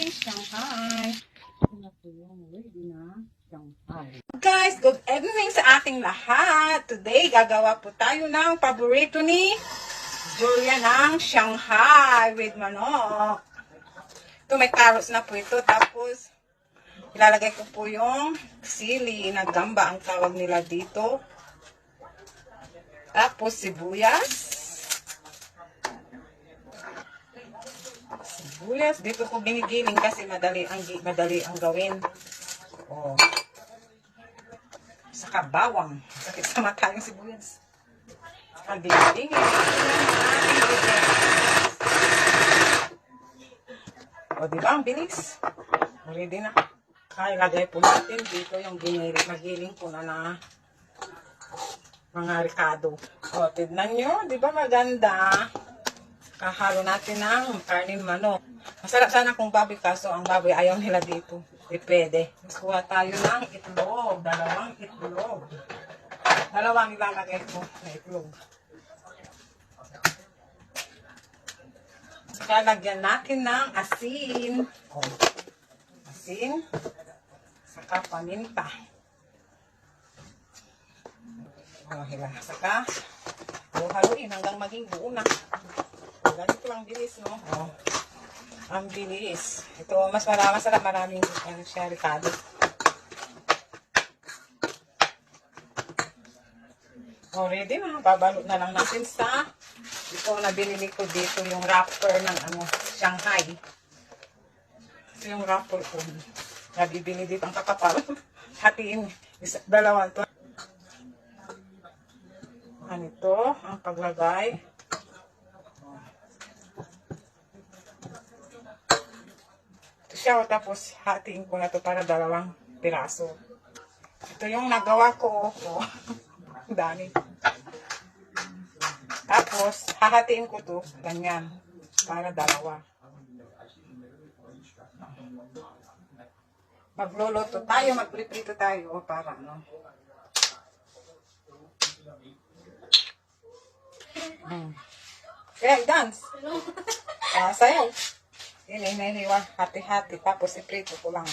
Shanghai. Ito po yung ready na Shanghai. Guys, good evening sa ating lahat. Today, gagawa po tayo ng paborito ni Julia ng Shanghai with manok. Ito may carrots na po ito. Tapos, ilalagay ko po yung sili na gamba ang tawag nila dito. Tapos, sibuyas. Sibuyas. Dito ko ginigiling kasi madali ang gawin. Oh. Saka bawang. Sakit sa mata yung sibuyas. Ang ginigiling. O, diba? Ang bilis. Ready na. Kaya lagay po natin dito yung magiling po na mga ricado. O, tignan nyo. Diba maganda? Kahalo natin ng karning manok. Masarap sana kung baboy, kaso ang baboy ayaw nila dito. Pwede. Kuha tayo ng itlog. Dalawang itlog. Dalawang ilalagay ko na itlog. Saka lagyan natin ng asin. O, asin. Saka paminta. O, hila. Saka halo-haloin hanggang maging buo na. Ganito lang bilis, no? Oh, ang bilis. Ito, mas masarap, maraming siya ricado. Already na, babalot na lang natin sa ito na binili ko dito, yung wrapper ng Shanghai. Ito yung wrapper ko. Nabibili dito ang kakapal. Hatiin, dalawa ito. Ito, ang paglagay. Tapos hatiin ko na to para dalawang piraso. Ito yung nagawa ko. Oh. Dami. Tapos hahatiin ko to ganyan para dalawa. Magluluto tayo, magprito tayo para Kaya dance. Sayaw. Hiniwa, hati-hati, tapos iprito ko lang.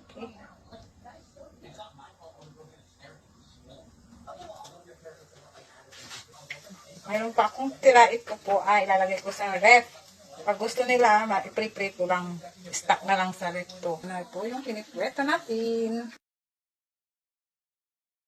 Okay. Mayroon pa akong tirait ko po ay ilalagay ko sa ref. Pag gusto nila, iprito lang, stock na lang sa ref to. Na po yung piniprito natin.